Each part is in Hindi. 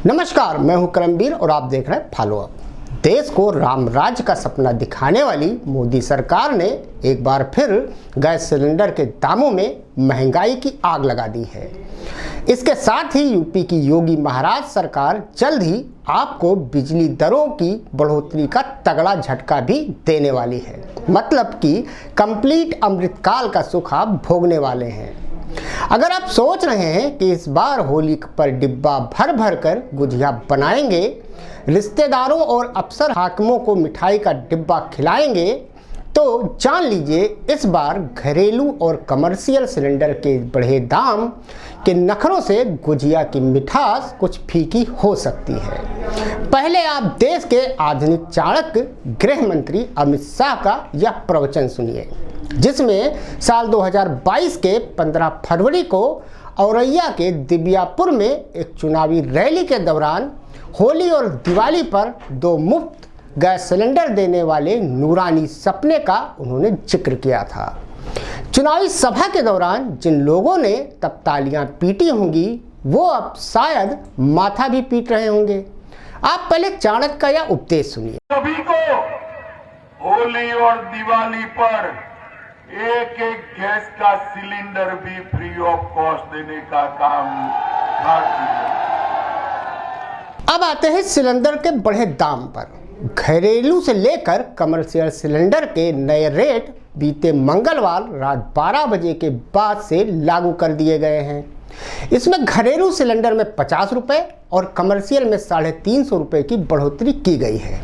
नमस्कार, मैं हूं करमवीर और आप देख रहे हैं फॉलो अप। देश को राम राज्य का सपना दिखाने वाली मोदी सरकार ने एक बार फिर गैस सिलेंडर के दामों में महंगाई की आग लगा दी है। इसके साथ ही यूपी की योगी महाराज सरकार जल्द ही आपको बिजली दरों की बढ़ोतरी का तगड़ा झटका भी देने वाली है। मतलब कि कंप्लीट अमृतकाल का सुख आप भोगने वाले हैं। अगर आप सोच रहे हैं कि इस बार होली पर डिब्बा भर भर कर गुजिया बनाएंगे, रिश्तेदारों और अफसर हाकिमों को मिठाई का डिब्बा खिलाएंगे, तो जान लीजिए इस बार घरेलू और कमर्शियल सिलेंडर के बढ़े दाम के नखरों से गुजिया की मिठास कुछ फीकी हो सकती है। पहले आप देश के आधुनिक चाणक्य गृह मंत्री अमित शाह का यह प्रवचन सुनिए, जिसमें साल 2022 के 15 फरवरी को औरैया के दिव्यापुर में एक चुनावी रैली के दौरान होली और दिवाली पर 2 मुफ्त गैस सिलेंडर देने वाले नूरानी सपने का उन्होंने जिक्र किया था। चुनावी सभा के दौरान जिन लोगों ने तब तालियां पीटी होंगी, वो अब शायद माथा भी पीट रहे होंगे। आप पहले चाणक्य का यह उपदेश सुनिए। सभी को होली और दिवाली पर एक गैस का सिलेंडर भी फ्री ऑफ कॉस्ट देने का काम अब आते हैं सिलेंडर के बढ़े दाम पर। घरेलू से लेकर कमर्शियल सिलेंडर के नए रेट बीते मंगलवार रात 12 बजे के बाद से लागू कर दिए गए हैं। इसमें घरेलू सिलेंडर में 50 रुपये और कमर्शियल में 350 रुपये की बढ़ोतरी की गई है।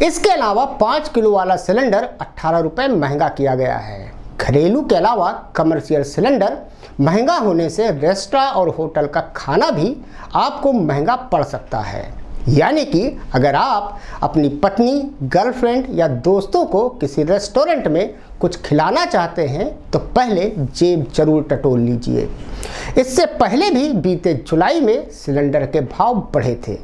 इसके अलावा 5 किलो वाला सिलेंडर 18 रुपये महंगा किया गया है। घरेलू के अलावा कमर्शियल सिलेंडर महंगा होने से रेस्टोरेंट और होटल का खाना भी आपको महंगा पड़ सकता है। यानी कि अगर आप अपनी पत्नी, गर्लफ्रेंड या दोस्तों को किसी रेस्टोरेंट में कुछ खिलाना चाहते हैं तो पहले जेब जरूर टटोल लीजिए। इससे पहले भी बीते जुलाई में सिलेंडर के भाव बढ़े थे।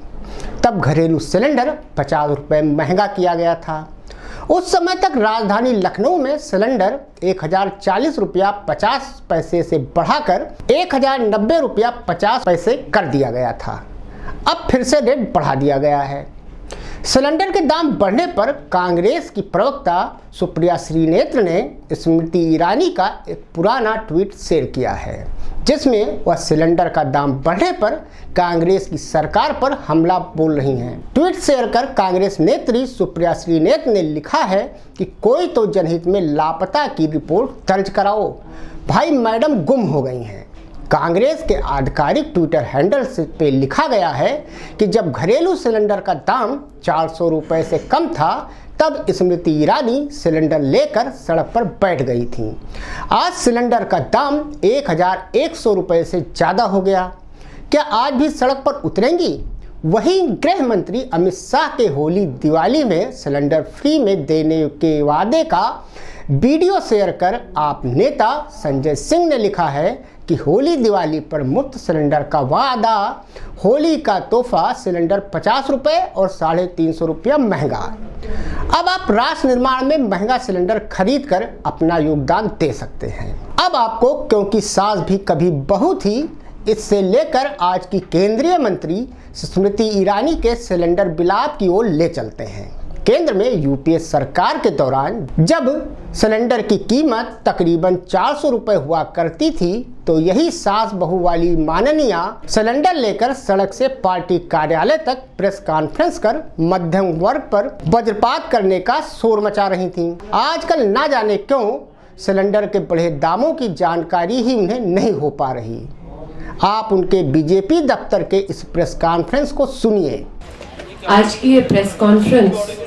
तब घरेलू सिलेंडर 50 रुपये महंगा किया गया था। उस समय तक राजधानी लखनऊ में सिलेंडर 1040 रुपया 50 पैसे से बढ़ाकर 1090 रुपया 50 पैसे कर दिया गया था। अब फिर से रेट बढ़ा दिया गया है। सिलेंडर के दाम बढ़ने पर कांग्रेस की प्रवक्ता सुप्रिया श्रीनेत्र ने स्मृति ईरानी का एक पुराना ट्वीट शेयर किया है, जिसमें वह सिलेंडर का दाम बढ़ने पर कांग्रेस की सरकार पर हमला बोल रही हैं। ट्वीट शेयर कर कांग्रेस नेत्री सुप्रिया श्रीनेत्र ने लिखा है कि कोई तो जनहित में लापता की रिपोर्ट दर्ज कराओ, भाई मैडम गुम हो गई हैं। कांग्रेस के आधिकारिक ट्विटर हैंडल पे लिखा गया है कि जब घरेलू सिलेंडर का दाम 400 रुपये से कम था, तब स्मृति ईरानी सिलेंडर लेकर सड़क पर बैठ गई थी। आज सिलेंडर का दाम 1100 रुपये से ज़्यादा हो गया। क्या आज भी सड़क पर उतरेंगी? वहीं गृह मंत्री अमित शाह के होली दिवाली में सिलेंडर फ्री में देने के वादे का वीडियो शेयर कर आप नेता संजय सिंह ने लिखा है कि होली दिवाली पर मुफ्त सिलेंडर का वादा, होली का तोहफा सिलेंडर 50 रुपये और 350 रुपया महंगा। अब आप राष्ट्र निर्माण में महंगा सिलेंडर खरीद कर अपना योगदान दे सकते हैं। अब आपको क्योंकि सास भी कभी बहू थी, इससे लेकर आज की केंद्रीय मंत्री स्मृति ईरानी के सिलेंडर विलाप की ओर ले चलते हैं। केंद्र में यूपीए सरकार के दौरान जब सिलेंडर की कीमत तकरीबन 400 रुपये हुआ करती थी, तो यही सास बहू वाली माननीया सिलेंडर लेकर सड़क से पार्टी कार्यालय तक प्रेस कॉन्फ्रेंस कर मध्यम वर्ग पर वज्रपात करने का शोर मचा रही थीं। आजकल ना जाने क्यों सिलेंडर के बढ़े दामों की जानकारी ही उन्हें नहीं हो पा रही। आप उनके बीजेपी दफ्तर के इस प्रेस कॉन्फ्रेंस को सुनिए। आज की ये प्रेस कॉन्फ्रेंस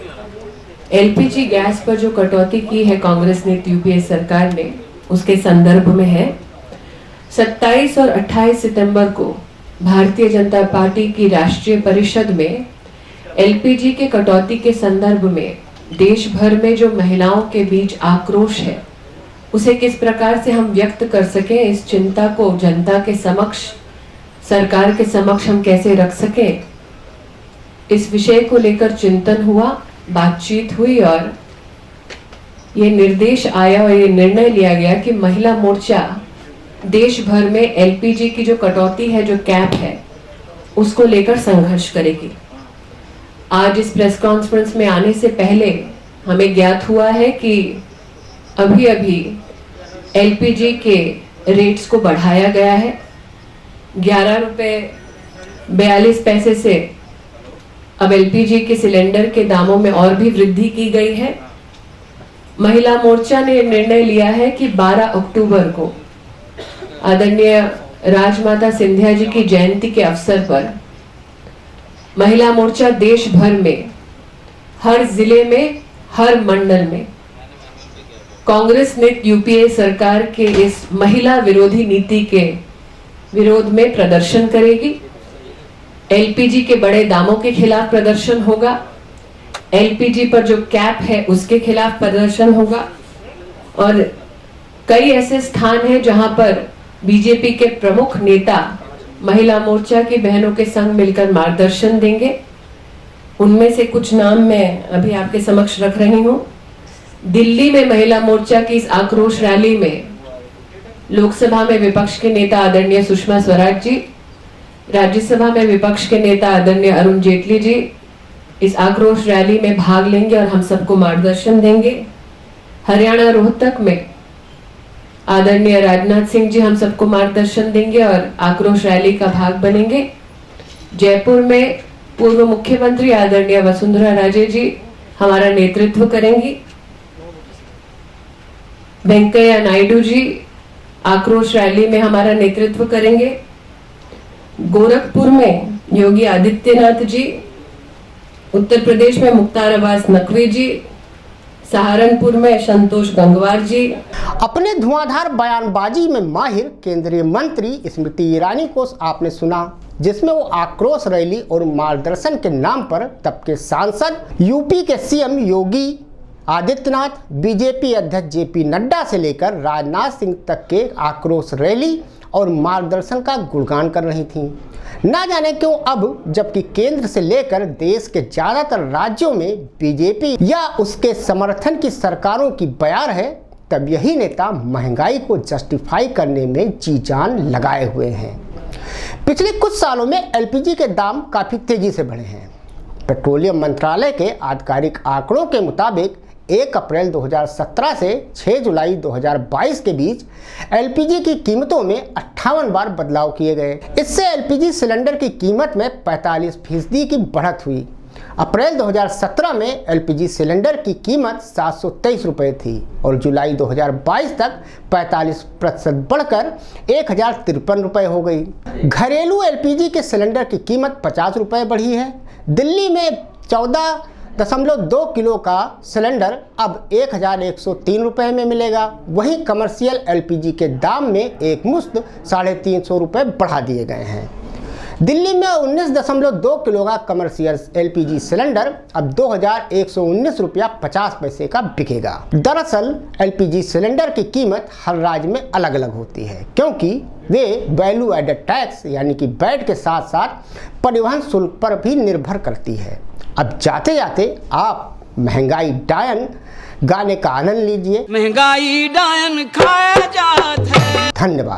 एलपीजी गैस पर जो कटौती की है कांग्रेस ने यूपीए सरकार ने, उसके संदर्भ में है। 27 और 28 सितंबर को भारतीय जनता पार्टी की राष्ट्रीय परिषद में एलपीजी के कटौती के संदर्भ में देश भर में जो महिलाओं के बीच आक्रोश है, उसे किस प्रकार से हम व्यक्त कर सकें, इस चिंता को जनता के समक्ष, सरकार के समक्ष हम कैसे रख सकें, इस विषय को लेकर चिंतन हुआ, बातचीत हुई और ये निर्देश आया और ये निर्णय लिया गया कि महिला मोर्चा देश भर में एलपीजी की जो कटौती है, जो कैप है, उसको लेकर संघर्ष करेगी। आज इस प्रेस कॉन्फ्रेंस में आने से पहले हमें ज्ञात हुआ है कि अभी अभी एलपीजी के रेट्स को बढ़ाया गया है। 11 रुपए 42 पैसे से अब एलपीजी के सिलेंडर के दामों में और भी वृद्धि की गई है। महिला मोर्चा ने निर्णय लिया है कि 12 अक्टूबर को आदरणीय राजमाता सिंधिया जी की जयंती के अवसर पर महिला मोर्चा देश भर में, हर जिले में, हर मंडल में कांग्रेस ने यूपीए सरकार के इस महिला विरोधी नीति के विरोध में प्रदर्शन करेगी। एलपीजी के बड़े दामों के खिलाफ प्रदर्शन होगा। एलपीजी पर जो कैप है उसके खिलाफ प्रदर्शन होगा। और कई ऐसे स्थान हैं जहां पर बीजेपी के प्रमुख नेता महिला मोर्चा की बहनों के संग मिलकर मार्गदर्शन देंगे। उनमें से कुछ नाम मैं अभी आपके समक्ष रख रही हूं। दिल्ली में महिला मोर्चा की इस आक्रोश रैली में लोकसभा में विपक्ष के नेता आदरणीय सुषमा स्वराज जी, राज्यसभा में विपक्ष के नेता आदरणीय अरुण जेटली जी इस आक्रोश रैली में भाग लेंगे और हम सबको मार्गदर्शन देंगे। हरियाणा रोहतक में आदरणीय राजनाथ सिंह जी हम सबको मार्गदर्शन देंगे और आक्रोश रैली का भाग बनेंगे। जयपुर में पूर्व मुख्यमंत्री आदरणीय वसुंधरा राजे जी हमारा नेतृत्व करेंगी। वेंकैया नायडू जी आक्रोश रैली में हमारा नेतृत्व करेंगे। गोरखपुर में योगी आदित्यनाथ जी, उत्तर प्रदेश में मुख्तार अब्बास नकवी जी, सहारनपुर में संतोष गंगवार जी। अपने धुआंधार बयानबाजी में माहिर केंद्रीय मंत्री स्मृति ईरानी को आपने सुना, जिसमें वो आक्रोश रैली और मार्गदर्शन के नाम पर तब के सांसद, यूपी के सीएम योगी आदित्यनाथ, बीजेपी अध्यक्ष जेपी नड्डा से लेकर राजनाथ सिंह तक के आक्रोश रैली और मार्गदर्शन का गुणगान कर रही थीं। ना जाने क्यों अब जबकि केंद्र से लेकर देश के ज़्यादातर राज्यों में बीजेपी या उसके समर्थन की सरकारों की बयार है, तब यही नेता महंगाई को जस्टिफाई करने में जी जान लगाए हुए हैं। पिछले कुछ सालों में एलपीजी के दाम काफ़ी तेज़ी से बढ़े हैं। पेट्रोलियम मंत्रालय के आधिकारिक आंकड़ों के मुताबिक 1 अप्रैल 2017 से 6 जुलाई 2022 के बीच एलपीजी की कीमतों में 58 बार बदलाव किए गए। इससे एलपीजी सिलेंडर की कीमत में 45% की बढ़त हुई। अप्रैल 2017 में एलपीजी सिलेंडर की कीमत 723 रुपये थी और जुलाई 2022 तक 45% बढ़कर 1053 रुपये हो गई। घरेलू एलपीजी के सिलेंडर की कीमत 50 रुपये बढ़ी है। दिल्ली में 14.2 किलो का सिलेंडर अब 1103 रुपये में मिलेगा। वहीं कमर्शियल एलपीजी के दाम में एक मुश्त 350 रुपये बढ़ा दिए गए हैं। दिल्ली में 19.2 किलो का कमर्शियल एलपीजी सिलेंडर अब 2119 रुपया 50 पैसे का बिकेगा। दरअसल एलपीजी सिलेंडर की कीमत हर राज्य में अलग अलग होती है, क्योंकि वे वैल्यू एडेड टैक्स यानी कि वैट के साथ साथ परिवहन शुल्क पर भी निर्भर करती है। अब जाते जाते आप महंगाई डायन गाने का आनंद लीजिए। महंगाई डायन खाया जात है। धन्यवाद।